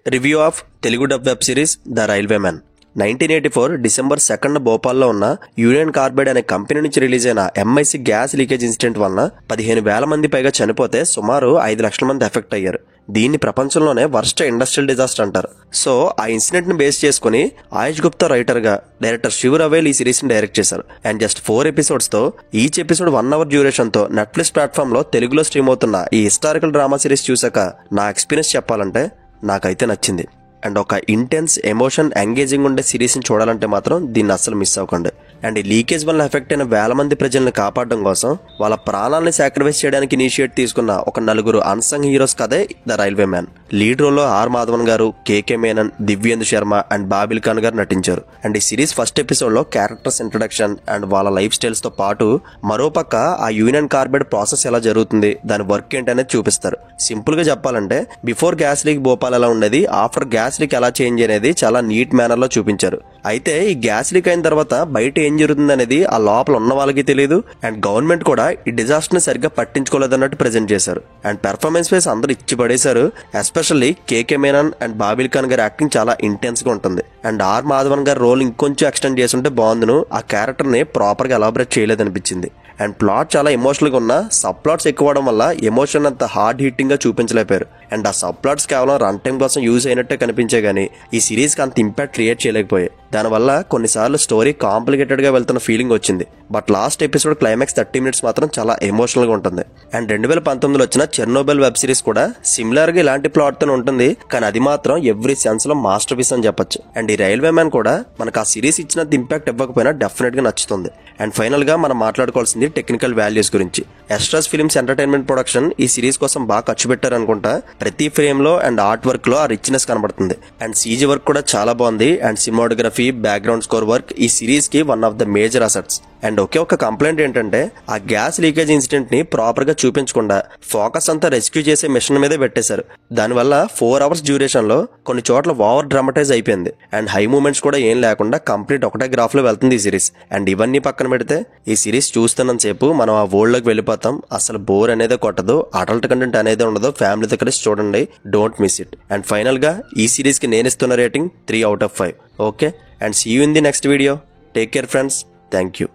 Review of Telugu dub web series the railway man. 1984 December 2 భోపాల్లో ఉన్న union carbide అనే company నుంచి release అయిన MIC gas leakage incident వలన 15,000 మంది పైగా చనిపోతే సుమారు 5 లక్షల మంది ఎఫెక్ట్ అయ్యారు. దీన్ని ప్రపంచంలోనే వర్స్ట్ ఇండస్ట్రియల్ డిజాస్టర్ అంటారు. సో ఆ ఇన్సిడెంట్ ని బేస్ చేసుకుని ఆయుష్ గుప్తా రైటర్ గా డైరెక్టర్ శివ్ రవేల్ ఈ సిరీస్ ని డైరెక్ట్ చేశారు. అండ్ జస్ట్ 4 ఎపిసోడ్స్ తో ఈచ్ ఎపిసోడ్ 1 అవర్ డ్యూరేషన్ తో నెట్ఫ్లిక్స్ ప్లాట్ఫామ్ లో తెలుగులో స్ట్రీమ్ అవుతున్న ఈ హిస్టారికల్ డ్రామా సిరీస్ చూసాక నా ఎక్స్పీరియన్స్ చెప్పాలంటే నాకైతే నచ్చింది. అండ్ ఒక ఇంటెన్స్ ఎమోషన్ ఎంగేజింగ్ ఉండే సిరీస్ని చూడాలంటే మాత్రం దీన్ని అస్సలు మిస్ అవ్వకండి. అండ్ ఈ లీకేజ్ వల్ల ఎఫెక్ట్ అయిన 1000 మంది ప్రజల్ని కాపాడడం కోసం వాళ్ళ ప్రాణాలని సాక్రిఫైస్ చేయడానికి ఇనిషియేట్ తీసుకున్న ఒక 4 అన్సంగ్ హీరోస్ కథే ద రైల్వే మ్యాన్. లీడ్ రోల్లో ఆర్ మాధవన్ గారు, కేకే మేనన్, దివ్యేందు శర్మ అండ్ బాబిల్ ఖాన్ గారు నటించారు. అండ్ ఈ సిరీస్ ఫస్ట్ ఎపిసోడ్ లో క్యారెక్టర్స్ ఇంట్రడక్షన్ అండ్ వాళ్ళ లైఫ్ స్టైల్స్ తో పాటు మరోపక్క ఆ యూనియన్ కార్బైడ్ ప్రాసెస్ ఎలా జరుగుతుంది, దాని వర్క్ ఏంటనేది చూపిస్తారు. సింపుల్ గా చెప్పాలంటే బిఫోర్ గ్యాస్ లీక్ భోపాల్ ఎలా ఉండేది, ఆఫ్టర్ గ్యాస్ లీక్ ఎలా చేంజ్ అనేది చాలా నీట్ మేనర్ లో చూపించారు. అయితే ఈ గ్యాస్ లీక్ అయిన తర్వాత బయట ఏం జరుగుతుంది అనేది ఆ లోపల ఉన్న వాళ్ళకి తెలియదు. అండ్ గవర్నమెంట్ కూడా ఈ డిజాస్టర్ ని సరిగ్గా పట్టించుకోలేదన్నట్టు ప్రెజెంట్ చేశారు. అండ్ పెర్ఫార్మెన్స్ వైస్ అందరూ ఇచ్చి పడేశారు. Especially KK Menon and Babel Khan గారి యాక్టింగ్ చాలా ఇంటెన్స్ గా ఉంటుంది. అండ్ ఆర్ మాధవన్ గారి రోల్ ఇంకొంచెం ఎక్స్టెండ్ చేస్తుంటే బాగుందును. ఆ క్యారెక్టర్ ని ప్రాపర్ గా ఎలాబరేట్ చేయలేదనిపించింది. అండ్ ప్లాట్ చాలా ఎమోషనల్ గా ఉన్న సబ్ ప్లాట్స్ ఎక్కువ అవడం వల్ల ఎమోషన్ అంత హార్డ్ హిట్టింగ్ గా చూపించలేపారు. అండ్ ఆ సబ్ ప్లాట్స్ కేవలం రన్ టైం కోసం యూజ్ అయినట్టే కనిపించే గానీ ఈ సిరీస్ కి అంత ఇంపాక్ట్ క్రియేట్ చేయలేకపోయాయి. దానివల్ల కొన్నిసార్లు స్టోరీ కాంప్లికేటెడ్ గా వెళ్తున్న ఫీలింగ్ వచ్చింది. But last episode climax 30 minutes మాత్రం చాలా ఎమోషనల్ గా ఉంటుంది. అండ్ 2019లో వచ్చిన చెర్నోబిల్ వెబ్ సిరీస్ కూడా సిమిలర్ గా ఇలాంటి ప్లాట్ తో ఉంటుంది. కానీ అది మాత్రం ఎవ్రీ సెన్స్ లో మాస్టర్ పీస్ అని చెప్పొచ్చు. అండ్ ఈ రైల్వే మ్యాన్ కూడా మనకు ఆ సిరీస్ ఇచ్చినంత ఇంపాక్ట్ ఇవ్వకపోయినా డెఫినెట్ గా నచ్చుతుంది. అండ్ ఫైనల్ గా మనం మాట్లాడుకోవాల్సింది టెక్నికల్ వాల్యూస్ గురించి. ఎస్ట్రాస్ ఫిల్మ్స్ ఎంటర్టైన్మెంట్ ప్రొడక్షన్ ఈ సిరీస్ కోసం బాగా ఖర్చు పెట్టారు అనుకుంటా. ప్రతి ఫ్రేమ్ లో అండ్ ఆర్ట్ వర్క్ లో ఆ రిచ్నెస్ కనబడుతుంది. అండ్ సీజీ వర్క్ కూడా చాలా బాగుంది. And cinematography, background score work ఈ సిరీస్ కి one of the major assets. And ఒకే ఒక కంప్లైంట్ ఏంటంటే ఆ గ్యాస్ లీకేజ్ ఇన్సిడెంట్ ని ప్రాపర్ గా చూపించకుండా ఫోకస్ అంతా రెస్క్యూ చేసే మిషన్ మీదే పెట్టేశారు. దానివల్ల 4 అవర్స్ డ్యూరేషన్ లో కొన్ని చోట్ల ఓవర్ డ్రామటైజ్ అయిపోయింది. అండ్ హై మూమెంట్స్ కూడా ఏం లేకుండా కంప్లీట్ ఒకటే గ్రాఫ్ లో వెళ్తుంది ఈ సిరీస్. అండ్ ఇవన్నీ పక్కన పెడితే ఈ సిరీస్ చూస్తున్నంత సేపు మనం ఆ వరల్డ్ లోకి వెళ్ళిపోతాం. అసలు బోర్ అనేది కొట్టదు, అడల్ట్ కంటెంట్ అనేది ఉండదు. ఫ్యామిలీతో కలిసి చూడండి, don't miss it. And final గా ఈ సిరీస్ కి నేను ఇస్తున్న rating 3 out of 5. Okay, and see you in the next video. Take care friends. Thank you.